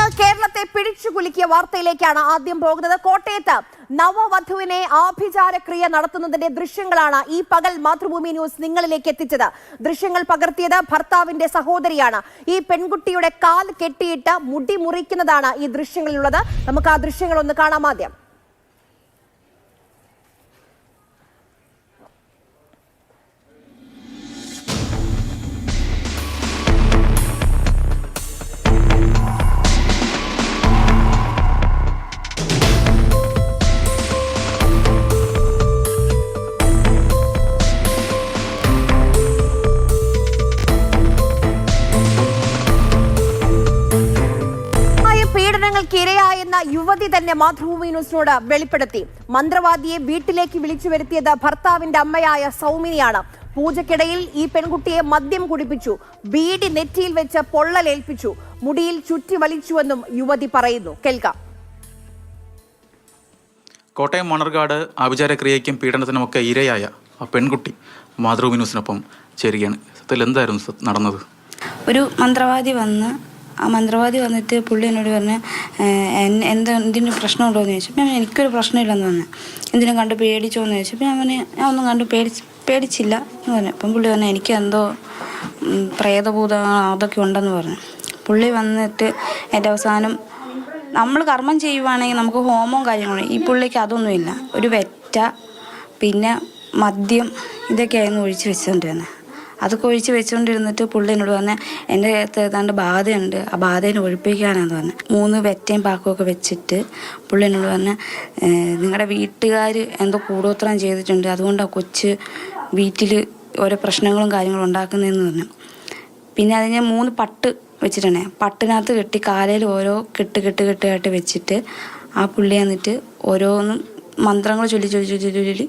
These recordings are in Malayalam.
ഞങ്ങൾ കേരളത്തെ പിടിച്ചുകുലുക്കിയ വാർത്തയിലേക്കാണ് ആദ്യം പോകുന്നത്. കോട്ടയത്ത് നവവധുവിനെ ആഭിചാരക്രിയ നടത്തുന്നതിന്റെ ദൃശ്യങ്ങളാണ് ഈ പകൽ മാതൃഭൂമി ന്യൂസ് നിങ്ങളിലേക്ക് എത്തിച്ചത്. ദൃശ്യങ്ങൾ പകർത്തിയത് ഭർത്താവിന്റെ സഹോദരിയാണ്. ഈ പെൺകുട്ടിയുടെ കാൽ കെട്ടിയിട്ട് മുടി മുറിക്കുന്നതാണ് ഈ ദൃശ്യങ്ങളിലുള്ളത്. നമുക്ക് ആ ദൃശ്യങ്ങൾ ഒന്ന് കാണാം. ആദ്യം ഇരയായെന്ന യുവതി തന്നെ മാതൃഭൂമി ന്യൂസിനോട് വെളിപ്പെടുത്തി. മന്ത്രവാദിയെ വീട്ടിലേക്ക് വിളിച്ചു വരുത്തിയത് ഭർത്താവിന്റെ അമ്മയായ സൗമിനിയാണ്. പൂജക്കിടയിൽ ഈ പെൺകുട്ടിയെ മദ്യം കുടിപ്പിച്ചു, ബീഡി നെറ്റിയിൽ വെച്ച് പൊള്ളലേൽപ്പിച്ചു, മുടിയിൽ ചുറ്റി വലിച്ചുവെന്നും യുവതി പറയുന്നു. കേൾക്കാം. കോട്ടയം മണർകാട് ആഭിചാരക്രിയയ്ക്കും പീഡനത്തിനുമൊക്കെ ഇരയായ ആ പെൺകുട്ടി മാതൃഭൂമി ന്യൂസിനൊപ്പം ചേരുകയാണ്. ഇതിൽ എന്തായിരുന്നു നടന്നത്? ഒരു മന്ത്രവാദി വന്നിട്ട് പുള്ളി എന്നോട് പറഞ്ഞ് എന്തിനും പ്രശ്നമുണ്ടോ എന്ന് ചോദിച്ചു. ഞാൻ എനിക്കൊരു പ്രശ്നമില്ലെന്ന് പറഞ്ഞു. എന്തിനും കണ്ട് പേടിച്ചോ എന്ന് ചോദിച്ചു. ഞാൻ പറഞ്ഞു ഞാൻ ഒന്നും കണ്ട് പേടിച്ചില്ല എന്ന് പറഞ്ഞു. അപ്പം പുള്ളി പറഞ്ഞു എനിക്ക് എന്തോ പ്രേതഭൂത അതൊക്കെ ഉണ്ടെന്ന് പറഞ്ഞു. പുള്ളി വന്നിട്ട് എൻ്റെ അവസാനം നമ്മൾ കർമ്മം ചെയ്യുവാണെങ്കിൽ നമുക്ക് ഹോമവും കാര്യങ്ങളും, ഈ പുള്ളിക്ക് അതൊന്നുമില്ല. ഒരു വെറ്റ പിന്നെ മദ്യം ഇതൊക്കെയായിരുന്നു ഒഴിച്ച് വെച്ചുകൊണ്ടിരുന്നത്. അതൊക്കെ ഒഴിച്ച് വെച്ചുകൊണ്ടിരുന്നിട്ട് പുള്ളി എന്നോട് പറഞ്ഞ് എൻ്റെ അടുത്ത് ഏതാണ്ട് ബാധയുണ്ട്, ആ ബാധേനെ ഒഴിപ്പിക്കാനാന്ന് പറഞ്ഞു. 3 വെറ്റയും പാക്കുമൊക്കെ വെച്ചിട്ട് പുള്ളി എന്നോട് പറഞ്ഞ് നിങ്ങളുടെ വീട്ടുകാർ എന്തോ കൂടോത്രം ചെയ്തിട്ടുണ്ട്, അതുകൊണ്ടാണ് കൊച്ച് വീട്ടിൽ ഓരോ പ്രശ്നങ്ങളും കാര്യങ്ങളും ഉണ്ടാക്കുന്നതെന്ന് പറഞ്ഞു. പിന്നെ അതിന് 3 പട്ട് വെച്ചിട്ടുണ്ടേ, പട്ടിനകത്ത് കെട്ടി കാലയിൽ ഓരോ കെട്ടായിട്ട് വെച്ചിട്ട് ആ പുള്ളി വന്നിട്ട് ഓരോന്നും മന്ത്രങ്ങൾ ചൊല്ലി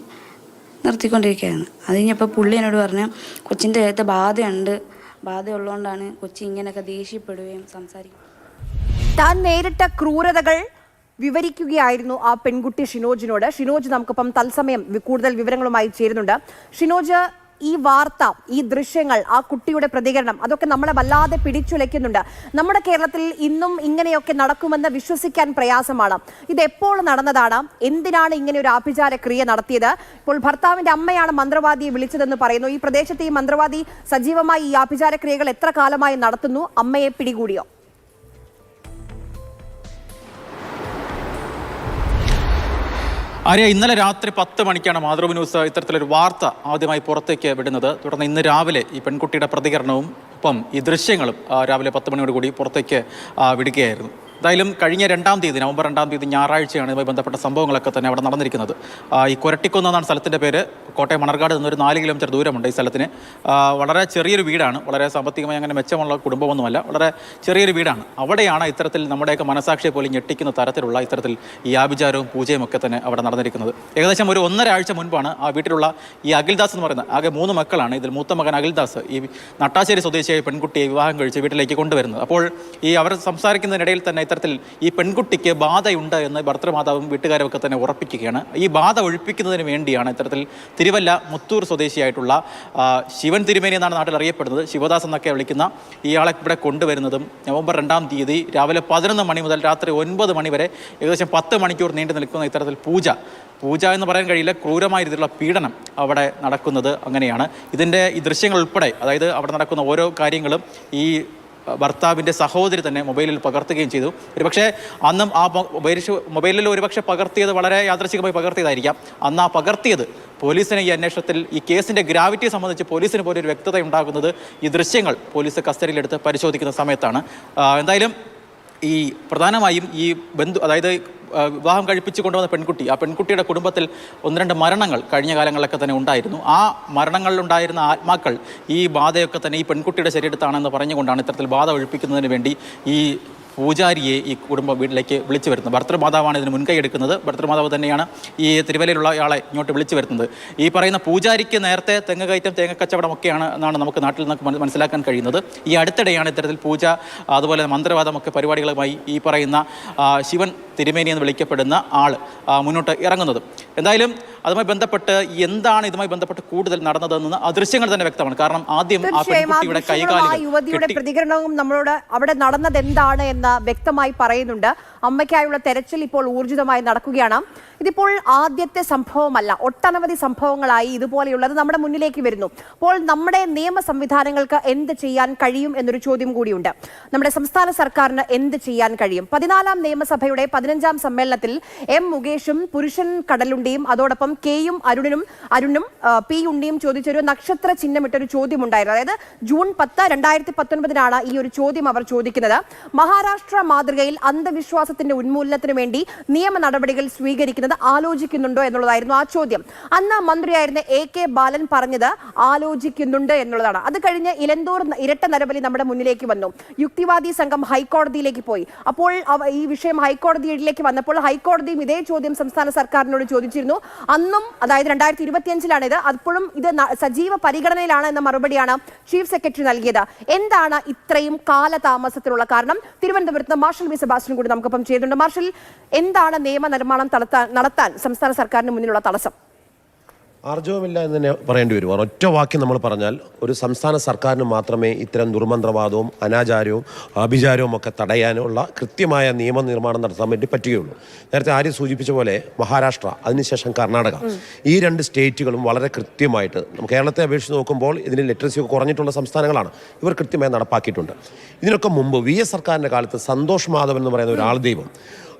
നിർത്തിക്കൊണ്ടിരിക്കുകയായിരുന്നു. അത് കഴിഞ്ഞപ്പോൾ പുള്ളി എന്നോട് പറഞ്ഞു കൊച്ചിൻ്റെ ദേഹത്ത് ബാധയുള്ളതുകൊണ്ടാണ് കൊച്ചി ഇങ്ങനെയൊക്കെ ദേഷ്യപ്പെടുകയും സംസാരിക്കും. താൻ നേരിട്ട ക്രൂരതകൾ വിവരിക്കുകയായിരുന്നു ആ പെൺകുട്ടി ഷിനോജിനോട്. ഷിനോജ് നമുക്കിപ്പം തത്സമയം കൂടുതൽ വിവരങ്ങളുമായി ചേരുന്നുണ്ട്. ഷിനോജ്, ഈ വാർത്ത, ഈ ദൃശ്യങ്ങൾ, ആ കുട്ടിയുടെ പ്രതികരണം, അതൊക്കെ നമ്മളെ വല്ലാതെ പിടിച്ചുലയ്ക്കുന്നുണ്ട്. നമ്മുടെ കേരളത്തിൽ ഇന്നും ഇങ്ങനെയൊക്കെ നടക്കുമെന്ന് വിശ്വസിക്കാൻ പ്രയാസമാണ്. ഇത് എപ്പോൾ നടന്നതാണ്? എന്തിനാണ് ഇങ്ങനെ ഒരു ആഭിചാരക്രിയ നടത്തിയത്? ഇപ്പോൾ ഭർത്താവിന്റെ അമ്മയാണ് മന്ത്രവാദിയെ വിളിച്ചതെന്ന് പറയുന്നു. ഈ പ്രദേശത്ത് ഈ മന്ത്രവാദി സജീവമായി ഈ ആഭിചാരക്രിയകൾ എത്ര കാലമായി നടത്തുന്നു? അമ്മയെ പിടികൂടിയോ? ആര്യ, ഇന്നലെ രാത്രി 10 മണിക്കാണ് മാതൃഭൂമി ന്യൂസ് ഇത്തരത്തിലൊരു വാർത്ത ആദ്യമായി പുറത്തേക്ക് വിടുന്നത്. തുടർന്ന് ഇന്ന് രാവിലെ ഈ പെൺകുട്ടിയുടെ പ്രതികരണവും ഒപ്പം ഈ ദൃശ്യങ്ങളും രാവിലെ 10 മണിയോടുകൂടി പുറത്തേക്ക് വിടുകയായിരുന്നു. എന്തായാലും കഴിഞ്ഞ 2-ാം തീയതി, നവംബർ 2-ാം തീയതി ഞായറാഴ്ചയാണ് ഇതുമായി ബന്ധപ്പെട്ട സംഭവങ്ങളൊക്കെ തന്നെ അവിടെ നടന്നിരിക്കുന്നത്. ഈ കൊരട്ടിക്കുന്ന് എന്നാണ് സ്ഥലത്തിൻ്റെ പേര്. കോട്ടയം മണർകാട് നിന്നൊരു 4 കിലോമീറ്റർ ദൂരമുണ്ട് ഈ സ്ഥലത്തിന്. വളരെ ചെറിയൊരു വീടാണ്, വളരെ സാമ്പത്തികമായി അങ്ങനെ മെച്ചമുള്ള കുടുംബമൊന്നുമല്ല, വളരെ ചെറിയൊരു വീടാണ്. അവിടെയാണ് ഇത്തരത്തിൽ നമ്മുടെയൊക്കെ മനസാക്ഷിയെ പോലും ഞെട്ടിക്കുന്ന തരത്തിലുള്ള ഇത്തരത്തിൽ ഈ ആഭിചാരവും പൂജയും ഒക്കെ തന്നെ അവിടെ നടന്നിരിക്കുന്നത്. ഏകദേശം ഒരു 1.5 ആഴ്ച മുൻപാണ് ആ വീട്ടിലുള്ള ഈ അഖിൽദാസ് എന്ന് പറയുന്ന, ആകെ 3 മക്കളാണ്, ഇതിൽ മൂത്ത മകൻ അഖിൽദാസ് ഈ നട്ടാശ്ശേരി സ്വദേശിയായ പെൺകുട്ടിയെ വിവാഹം കഴിച്ച് വീട്ടിലേക്ക് കൊണ്ടുവരുന്നത്. അപ്പോൾ ഈ അവർ സംസാരിക്കുന്നതിനിടയിൽ തന്നെ ഇത്തരത്തിൽ ഈ പെൺകുട്ടിക്ക് ബാധയുണ്ട് എന്ന് ഭർത്തൃമാതാവും വീട്ടുകാരും ഒക്കെ തന്നെ ഉറപ്പിക്കുകയാണ്. ഈ ബാധ ഒഴിപ്പിക്കുന്നതിന് വേണ്ടിയാണ് ഇത്തരത്തിൽ തിരുവല്ല മുത്തൂർ സ്വദേശിയായിട്ടുള്ള ശിവൻ തിരുമേനി എന്നാണ് നാട്ടിൽ അറിയപ്പെടുന്നത്, ശിവദാസ് എന്നൊക്കെ വിളിക്കുന്ന ഇയാളെ ഇവിടെ കൊണ്ടുവരുന്നതും. നവംബർ 2-ാം തീയതി രാവിലെ 11 മണി മുതൽ രാത്രി 9 മണി വരെ ഏകദേശം 10 മണിക്കൂർ നീണ്ടു നിൽക്കുന്ന ഇത്തരത്തിൽ പൂജ എന്ന് പറയാൻ കഴിയില്ല, ക്രൂരമായ രീതിയിലുള്ള പീഡനം അവിടെ നടക്കുന്നത് അങ്ങനെയാണ്. ഈ ദൃശ്യങ്ങൾ ഉൾപ്പെടെ, അതായത് അവിടെ നടക്കുന്ന ഓരോ കാര്യങ്ങളും ഈ ഭർത്താവിൻ്റെ സഹോദരി തന്നെ മൊബൈലിൽ പകർത്തുകയും ചെയ്തു. ഒരുപക്ഷെ അന്നും ആ മൊബൈലിൽ ഒരുപക്ഷെ പകർത്തിയത് വളരെ യാദൃച്ഛികമായി പകർത്തിയതായിരിക്കാം. അന്ന് ആ പകർത്തിയത് പോലീസിനെ ഈ അന്വേഷണത്തിൽ ഈ കേസിൻ്റെ ഗ്രാവിറ്റിയെ സംബന്ധിച്ച് പോലീസിന് പോലും ഒരു വ്യക്തത ഉണ്ടാകുന്നത് ഈ ദൃശ്യങ്ങൾ പോലീസ് കസ്റ്റഡിയിലെടുത്ത് പരിശോധിക്കുന്ന സമയത്താണ്. എന്തായാലും ഈ പ്രധാനമായും ഈ അതായത് വിവാഹം കഴിപ്പിച്ച് കൊണ്ടുവന്ന പെൺകുട്ടി, ആ പെൺകുട്ടിയുടെ കുടുംബത്തിൽ 1-2 മരണങ്ങൾ കഴിഞ്ഞ കാലങ്ങളിലൊക്കെ തന്നെ ഉണ്ടായിരുന്നു. ആ മരണങ്ങളിലുണ്ടായിരുന്ന ആത്മാക്കൾ ഈ ബാധയൊക്കെ തന്നെ ഈ പെൺകുട്ടിയുടെ ശരീരത്താണെന്ന് പറഞ്ഞുകൊണ്ടാണ് ഇത്തരത്തിൽ ബാധ ഒഴിപ്പിക്കുന്നതിന് വേണ്ടി ഈ പൂജാരിയെ ഈ കുടുംബ വീട്ടിലേക്ക് വിളിച്ചു വരുന്നത്. ഭർത്തൃമാതാവാണ് ഇതിന് മുൻകൈ എടുക്കുന്നത്. ഭർത്തൃമാതാവ് തന്നെയാണ് ഈ തിരുവല്ലയിലുള്ള ആളെ ഇങ്ങോട്ട് വിളിച്ചു വരുന്നത്. ഈ പറയുന്ന പൂജാരിക്ക് നേരത്തെ തെങ്ങ് കയറ്റം തേങ്ങക്കച്ചവടം ഒക്കെയാണ് എന്നാണ് നമുക്ക് നാട്ടിൽ നിന്ന് മനസ്സിലാക്കാൻ കഴിയുന്നത്. ഈ അടുത്തിടെയാണ് ഇത്തരത്തിൽ പൂജ, അതുപോലെ മന്ത്രവാദമൊക്കെ പരിപാടികളുമായി ഈ പറയുന്ന ശിവൻ തിരുമേനി എന്ന് വിളിക്കപ്പെടുന്ന ആൾ മുന്നോട്ട് ഇറങ്ങുന്നത്. എന്തായാലും അതുമായി ബന്ധപ്പെട്ട് എന്താണ് ഇതുമായി ബന്ധപ്പെട്ട് കൂടുതൽ നടന്നതെന്ന് ആ ദൃശ്യങ്ങൾ തന്നെ വ്യക്തമാണ്. കാരണം ആദ്യം ആ പെൺകുട്ടിയുടെ കൈകാലുകൾ, യുവതിയുടെ പ്രതികരണവും നമ്മളോട് അവിടെ നടന്നത് എന്താണ് എന്ന് എന്ന് വ്യക്തമായി പറയുന്നുണ്ട്. അമ്മയ്ക്കായുള്ള തെരച്ചിൽ ഇപ്പോൾ ഊർജിതമായി നടക്കുകയാണ്. ഇതിപ്പോൾ ആദ്യത്തെ സംഭവമല്ല, ഒട്ടനവധി സംഭവങ്ങളായി ഇതുപോലെയുള്ളത് നമ്മുടെ മുന്നിലേക്ക് വരുന്നു. അപ്പോൾ നമ്മുടെ നിയമ സംവിധാനങ്ങൾക്ക് എന്ത് ചെയ്യാൻ കഴിയും എന്നൊരു ചോദ്യം കൂടിയുണ്ട്. നമ്മുടെ സംസ്ഥാന സർക്കാരിന് എന്ത് ചെയ്യാൻ കഴിയും? 14ാം നിയമസഭയുടെ 15ാം സമ്മേളനത്തിൽ എം മുകേഷും പുരുഷൻ കടലുണ്ടിയും അതോടൊപ്പം കെയും അരുണും പി ഉണ്ണിയും ചോദിച്ചൊരു നക്ഷത്ര ചിഹ്നമിട്ടൊരു ചോദ്യമുണ്ടായിരുന്നു. അതായത് ജൂൺ 10, 2019 ഈ ഒരു ചോദ്യം അവർ ചോദിക്കുന്നത്. മഹാരാഷ്ട്ര മാതൃകയിൽ അന്ധവിശ്വാസത്തിന്റെ ഉന്മൂലനത്തിന് വേണ്ടി നിയമ നടപടികൾ സ്വീകരിക്കുന്നത് ആലോചിക്കുന്നുണ്ടോ എന്നുള്ളതായിരുന്നു ആ ചോദ്യം. അന്ന് മന്ത്രിയായിരുന്ന AK ബാലൻ പറഞ്ഞത് ആലോചിക്കുന്നുണ്ട് എന്നുള്ളതാണ്. അത് കഴിഞ്ഞ് ഇലന്തൂർ ഇരട്ട നരബലി നമ്മുടെ മുന്നിലേക്ക് വന്നു. യുക്തിവാദി സംഘം ഹൈക്കോടതിയിലേക്ക് പോയി. അപ്പോൾ ഈ വിഷയം ഹൈക്കോടതിയിലേക്ക് വന്നപ്പോൾ ഹൈക്കോടതിയും ഇതേ ചോദ്യം സംസ്ഥാന സർക്കാരിനോട് ചോദിച്ചിരുന്നു. അന്നും, അതായത് 2025 അപ്പോഴും ഇത് സജീവ പരിഗണനയിലാണ് എന്ന മറുപടിയാണ് ചീഫ് സെക്രട്ടറി നൽകിയത്. എന്താണ് ഇത്രയും കാലതാമസത്തിനുള്ള കാരണം? തിരുവനന്തപുരത്ത് മാർഷൽ വി സെബാസ്റ്റ്യൻ കൂടി നമുക്കൊപ്പം ചെയ്യുന്നുണ്ട്. മാർഷൽ, എന്താണ് നിയമനിർമ്മാണം നടത്താൻ സംസ്ഥാന സർക്കാരിന് മുന്നിലുള്ള തടസ്സം? ആർജവമില്ല എന്ന് തന്നെ പറയേണ്ടി വരും. ഒറ്റ വാക്യം നമ്മൾ പറഞ്ഞാൽ, ഒരു സംസ്ഥാന സർക്കാരിന് മാത്രമേ ഇത്തരം ദുർമന്ത്രവാദവും അനാചാരവും ആഭിചാരവും ഒക്കെ തടയാനുള്ള കൃത്യമായ നിയമനിർമ്മാണം നടത്താൻ വേണ്ടി പറ്റുകയുള്ളൂ. നേരത്തെ ആര്യ സൂചിപ്പിച്ച പോലെ മഹാരാഷ്ട്ര, അതിനുശേഷം കർണാടക, ഈ രണ്ട് സ്റ്റേറ്റുകളും വളരെ കൃത്യമായിട്ട് കേരളത്തെ അപേക്ഷിച്ച് നോക്കുമ്പോൾ ഇതിന് ലിറ്ററസി കുറഞ്ഞിട്ടുള്ള സംസ്ഥാനങ്ങളാണ്. ഇവർ കൃത്യമായി നടപ്പാക്കിയിട്ടുണ്ട്. ഇതിനൊക്കെ മുമ്പ് VS സർക്കാരിൻ്റെ കാലത്ത് സന്തോഷ് മാധവൻ എന്ന് പറയുന്ന ഒരു ആൾദൈവം,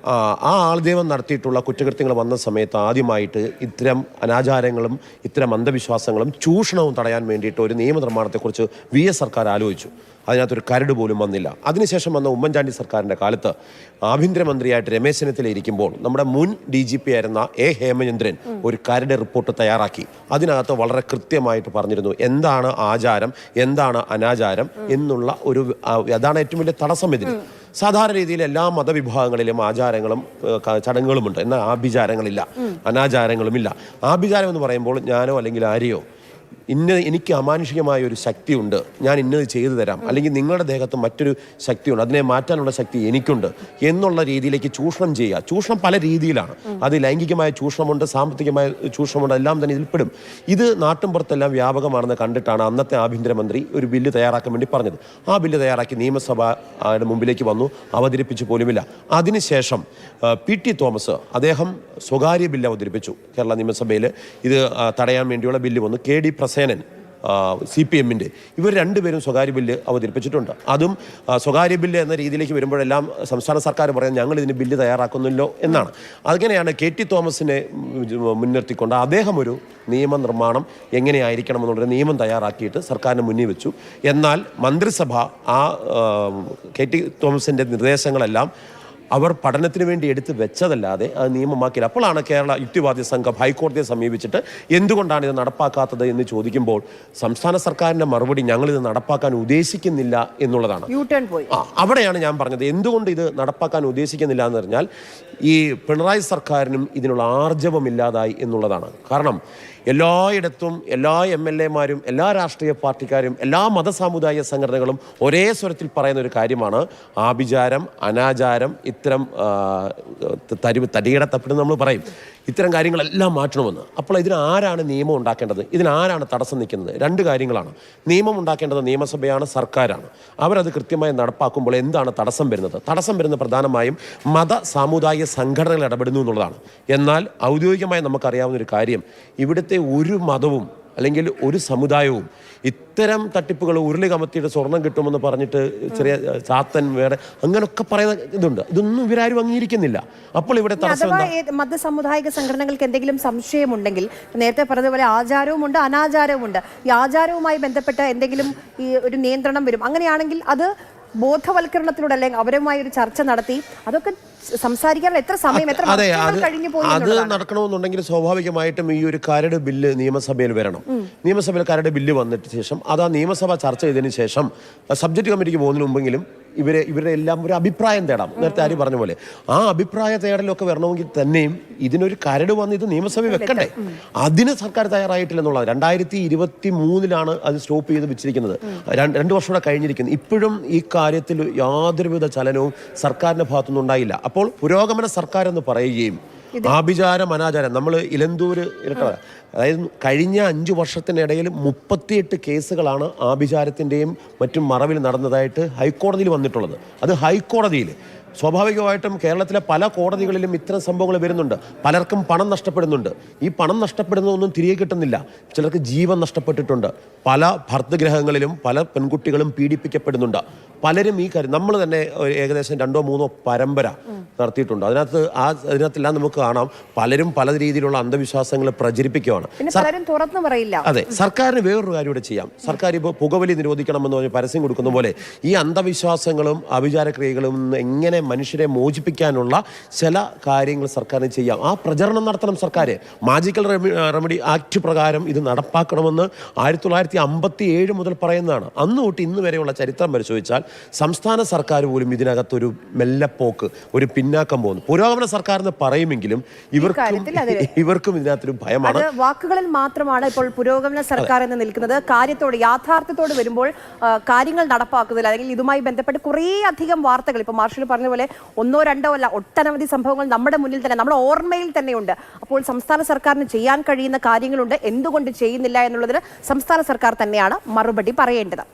ആ ആൾദൈവം നടത്തിയിട്ടുള്ള കുറ്റകൃത്യങ്ങൾ വന്ന സമയത്ത് ആദ്യമായിട്ട് ഇത്തരം അനാചാരങ്ങളും ഇത്തരം അന്ധവിശ്വാസങ്ങളും ചൂഷണവും തടയാൻ വേണ്ടിയിട്ട് ഒരു നിയമനിർമ്മാണത്തെക്കുറിച്ച് VS സർക്കാർ ആലോചിച്ചു. അതിനകത്തൊരു കരട് പോലും വന്നില്ല. അതിനുശേഷം വന്ന ഉമ്മൻചാണ്ടി സർക്കാരിൻ്റെ കാലത്ത് ആഭ്യന്തരമന്ത്രിയായിട്ട് രമേശ് ചെന്നിത്തല ഇരിക്കുമ്പോൾ നമ്മുടെ മുൻ DGP ആയിരുന്ന ഹേമചന്ദ്രൻ ഒരു കരട് റിപ്പോർട്ട് തയ്യാറാക്കി. അതിനകത്ത് വളരെ കൃത്യമായിട്ട് പറഞ്ഞിരുന്നു എന്താണ് ആചാരം, എന്താണ് അനാചാരം എന്നുള്ള ഒരു, അതാണ് ഏറ്റവും വലിയ തടസ്സം ഇതിന്. സാധാരണ രീതിയിൽ എല്ലാ മതവിഭാഗങ്ങളിലും ആചാരങ്ങളും ചടങ്ങുകളുമുണ്ട്, എന്നാൽ ആഭിചാരങ്ങളില്ല, അനാചാരങ്ങളുമില്ല. ആഭിചാരം എന്ന് പറയുമ്പോൾ ഞാനോ അല്ലെങ്കിൽ ആരെയോ എനിക്ക് അമാനുഷികമായ ഒരു ശക്തിയുണ്ട്, ഞാൻ ഇന്നത് ചെയ്തു തരാം, അല്ലെങ്കിൽ നിങ്ങളുടെ ദേഹത്ത് മറ്റൊരു ശക്തിയുണ്ട്, അതിനെ മാറ്റാനുള്ള ശക്തി എനിക്കുണ്ട് എന്നുള്ള രീതിയിലേക്ക് ചൂഷണം ചെയ്യുക. ചൂഷണം പല രീതിയിലാണ്. അത് ലൈംഗികമായ ചൂഷണമുണ്ട്, സാമ്പത്തികമായ ചൂഷണമുണ്ട്, എല്ലാം തന്നെ ഇതിൽപ്പെടും. ഇത് നാട്ടിൻപുറത്തെല്ലാം വ്യാപകമാണെന്ന് കണ്ടിട്ടാണ് അന്നത്തെ ആഭ്യന്തരമന്ത്രി ഒരു ബില്ല് തയ്യാറാക്കാൻ വേണ്ടി പറഞ്ഞത്. ആ ബില്ല് തയ്യാറാക്കി നിയമസഭയുടെ മുമ്പിലേക്ക് വന്നു, അവതരിപ്പിച്ചു പോലുമില്ല. അതിനുശേഷം PT തോമസ് അദ്ദേഹം സ്വകാര്യ ബില്ല് അവതരിപ്പിച്ചു കേരള നിയമസഭയിൽ. ഇത് തടയാൻ വേണ്ടിയുള്ള ബില്ല് വന്നു. KD പ്രസേനൻ CPM-ന്റെ, ഇവർ രണ്ടുപേരും സ്വകാര്യ ബില്ല് അവതരിപ്പിച്ചിട്ടുണ്ട്. അതും സ്വകാര്യ ബില്ല് എന്ന രീതിയിലേക്ക് വരുമ്പോഴെല്ലാം സംസ്ഥാന സർക്കാർ പറയാൻ ഞങ്ങൾ ഇതിന് ബില്ല് തയ്യാറാക്കുന്നില്ലോ എന്നാണ്. അങ്ങനെയാണ് KT തോമസിനെ മുൻനിർത്തിക്കൊണ്ട് അദ്ദേഹം ഒരു നിയമനിർമ്മാണം എങ്ങനെയായിരിക്കണം എന്നുള്ളൊരു നിയമം തയ്യാറാക്കിയിട്ട് സർക്കാരിന് മുന്നിൽ വെച്ചു. എന്നാൽ മന്ത്രിസഭ ആ KT തോമസിൻ്റെ നിർദ്ദേശങ്ങളെല്ലാം അവർ പഠനത്തിന് വേണ്ടി എടുത്ത് വെച്ചതല്ലാതെ അത് നിയമമാക്കിയില്ല. അപ്പോഴാണ് കേരള യുക്തിവാദി സംഘം ഹൈക്കോടതിയെ സമീപിച്ചിട്ട് എന്തുകൊണ്ടാണ് ഇത് നടപ്പാക്കാത്തത് എന്ന് ചോദിക്കുമ്പോൾ സംസ്ഥാന സർക്കാരിൻ്റെ മറുപടി ഞങ്ങളിത് നടപ്പാക്കാൻ ഉദ്ദേശിക്കുന്നില്ല എന്നുള്ളതാണ്. അവിടെയാണ് ഞാൻ പറഞ്ഞത് എന്തുകൊണ്ട് ഇത് നടപ്പാക്കാൻ ഉദ്ദേശിക്കുന്നില്ല എന്ന് പറഞ്ഞാൽ ഈ പിണറായി സർക്കാരിനും ഇതിനുള്ള ആർജവമില്ലാതായി എന്നുള്ളതാണ്. കാരണം എല്ലായിടത്തും എല്ലാ MLA-മാരും എല്ലാ രാഷ്ട്രീയ പാർട്ടിക്കാരും എല്ലാ മതസാമുദായിക സംഘടനകളും ഒരേ സ്വരത്തിൽ പറയുന്ന ഒരു കാര്യമാണ് ആഭിചാരം, അനാചാരം, ഇത്തരം തടിയുടെ തപ്പിടുന്ന് നമ്മൾ പറയും, ഇത്തരം കാര്യങ്ങളെല്ലാം മാറ്റണമെന്ന്. അപ്പോൾ ഇതിനാരാണ് നിയമം ഉണ്ടാക്കേണ്ടത്? ഇതിനാരാണ് തടസ്സം നിൽക്കുന്നത്? രണ്ട് കാര്യങ്ങളാണ്. നിയമം ഉണ്ടാക്കേണ്ടത് നിയമസഭയാണ്, സർക്കാരാണ്. അവരത് കൃത്യമായി നടപ്പാക്കുമ്പോൾ എന്താണ് തടസ്സം വരുന്നത്? തടസ്സം വരുന്നത് പ്രധാനമായും മത സാമുദായിക സംഘടനകൾ ഇടപെടുന്നു എന്നുള്ളതാണ്. എന്നാൽ ഔദ്യോഗികമായി നമുക്കറിയാവുന്ന ഒരു കാര്യം, ഇവിടുത്തെ ഒരു മതവും അല്ലെങ്കിൽ ഒരു സമുദായവും ഇത്തരം തട്ടിപ്പുകൾ ഉരുളി കമത്തിയിട്ട് സ്വർണം കിട്ടുമെന്ന് പറഞ്ഞിട്ട് ചെറിയ ചാത്തൻ വേറെ അങ്ങനെയൊക്കെ പറയുന്ന ഇതുണ്ട്. ഇതൊന്നും ഇവരാരും അംഗീകരിക്കുന്നില്ല. അപ്പോൾ ഇവിടെ മതസാമുദായിക സംഘടനകൾക്ക് എന്തെങ്കിലും സംശയമുണ്ടെങ്കിൽ, നേരത്തെ പറഞ്ഞതുപോലെ ആചാരവുമുണ്ട് അനാചാരവുമുണ്ട്, ഈ ആചാരവുമായി ബന്ധപ്പെട്ട എന്തെങ്കിലും ഈ ഒരു നിയന്ത്രണം വരും. അങ്ങനെയാണെങ്കിൽ അത് ബോധവൽക്കരണത്തിലൂടെ അല്ലെങ്കിൽ അവരുമായി ഒരു ചർച്ച നടത്തി അതൊക്കെ സംസാരിക്കാൻ എത്ര സമയം, എത്ര കഴിഞ്ഞു പോയി? അത് നടക്കണമെന്നുണ്ടെങ്കിൽ സ്വാഭാവികമായിട്ടും ഈ ഒരു കരട് ബില്ല് നിയമസഭയിൽ വരണം. നിയമസഭയിൽ കരട് ബില്ല് വന്നിട്ട് ശേഷം അത് ആ നിയമസഭ ചർച്ച ചെയ്തതിന് ശേഷം സബ്ജക്ട് കമ്മിറ്റിക്ക് പോകുന്നതിന് മുമ്പെങ്കിലും ഇവരുടെ എല്ലാം ഒരു അഭിപ്രായം തേടാം. നേരത്തെ ആര് പറഞ്ഞ പോലെ ആ അഭിപ്രായ തേടലൊക്കെ വരണമെങ്കിൽ തന്നെയും ഇതിനൊരു കരട് വന്ന് ഇത് നിയമസഭയിൽ വെക്കണ്ടേ? അതിന് സർക്കാർ തയ്യാറായിട്ടില്ലെന്നുള്ളത്. 2023 അത് സ്റ്റോപ്പ് ചെയ്ത് വെച്ചിരിക്കുന്നത്. 2 വർഷം കൂടെ കഴിഞ്ഞിരിക്കുന്നു. ഇപ്പോഴും ഈ കാര്യത്തിൽ യാതൊരുവിധ ചലനവും സർക്കാരിൻ്റെ ഭാഗത്തുനിന്ന് ഉണ്ടായില്ല. അപ്പോൾ പുരോഗമന സർക്കാർ എന്ന് പറയുകയും ആഭിചാരം അനാചാരം നമ്മൾ ഇലന്തൂര് അതായത് കഴിഞ്ഞ 5 വർഷത്തിനിടയിൽ 38 കേസുകളാണ് ആഭിചാരത്തിൻ്റെയും മറ്റും മറവിൽ നടന്നതായിട്ട് ഹൈക്കോടതിയിൽ വന്നിട്ടുള്ളത്. അത് ഹൈക്കോടതിയിൽ സ്വാഭാവികമായിട്ടും കേരളത്തിലെ പല കോടതികളിലും ഇത്തരം സംഭവങ്ങൾ വരുന്നുണ്ട്. പലർക്കും പണം നഷ്ടപ്പെടുന്നുണ്ട്. ഈ പണം നഷ്ടപ്പെടുന്നതൊന്നും തിരികെ കിട്ടുന്നില്ല. ചിലർക്ക് ജീവൻ നഷ്ടപ്പെട്ടിട്ടുണ്ട്. പല ഭർതൃഗ്രഹങ്ങളിലും പല പെൺകുട്ടികളും പീഡിപ്പിക്കപ്പെടുന്നുണ്ട്. പലരും ഈ കാര്യം നമ്മൾ തന്നെ ഏകദേശം 2-3 പരമ്പര നടത്തിയിട്ടുണ്ട്. അതിനകത്തെല്ലാം നമുക്ക് കാണാം പലരും പല രീതിയിലുള്ള അന്ധവിശ്വാസങ്ങൾ പ്രചരിപ്പിക്കുകയാണ്. അതെ, സർക്കാരിന് വേറൊരു കാര്യം കൂടെ ചെയ്യാം. സർക്കാർ ഇപ്പോൾ പുകവലി നിരോധിക്കണമെന്ന് പറഞ്ഞ് പരസ്യം കൊടുക്കുന്ന പോലെ ഈ അന്ധവിശ്വാസങ്ങളും ആഭിചാരക്രിയകളും എങ്ങനെ മനുഷ്യരെ മോചിപ്പിക്കാനുള്ള ചില കാര്യങ്ങൾ സർക്കാരിന് ചെയ്യാം. ആ പ്രചരണം നടത്തണം സർക്കാർ. മാജിക്കൽ റെമഡി ആക്ട് പ്രകാരം ഇത് നടപ്പാക്കണമെന്ന് 1957 മുതൽ പറയുന്നതാണ്. അന്ന് തൊട്ട് ഇന്ന് വരെയുള്ള ചരിത്രം പരിശോധിച്ചാൽ സംസ്ഥാന സർക്കാർ പോലും ഇതിനകത്തൊരു മെല്ലപ്പോക്ക്, ഒരു പിന്നാക്കം പോകുന്നു. പുരോഗമന സർക്കാർ എന്ന് പറയുമെങ്കിലും ഇവർക്കും ഇതിനകത്തൊരു ഭയമാണ്. വാക്കുകളിൽ മാത്രമാണ് ഇപ്പോൾ പുരോഗമന സർക്കാർ എന്ന് നിൽക്കുന്നത്. കാര്യത്തോട് യാഥാർത്ഥ്യത്തോട് വരുമ്പോൾ കാര്യങ്ങൾ നടപ്പാക്കുന്നില്ല. അല്ലെങ്കിൽ ഇതുമായി ബന്ധപ്പെട്ട് കുറേ അധികം വാർത്തകൾ ഇപ്പോൾ മാർഷൽ പറഞ്ഞ പോലെ 1-2 അല്ല, ഒട്ടനവധി സംഭവങ്ങൾ നമ്മുടെ മുന്നിൽ തന്നെ, നമ്മുടെ ഓർമ്മയിൽ തന്നെയുണ്ട്. അപ്പോൾ സംസ്ഥാന സർക്കാരിന് ചെയ്യാൻ കഴിയുന്ന കാര്യങ്ങളുണ്ട്. എന്തുകൊണ്ട് ചെയ്യുന്നില്ല എന്നുള്ളതിന് സംസ്ഥാന സർക്കാർ തന്നെയാണ് മറുപടി പറയേണ്ടത്.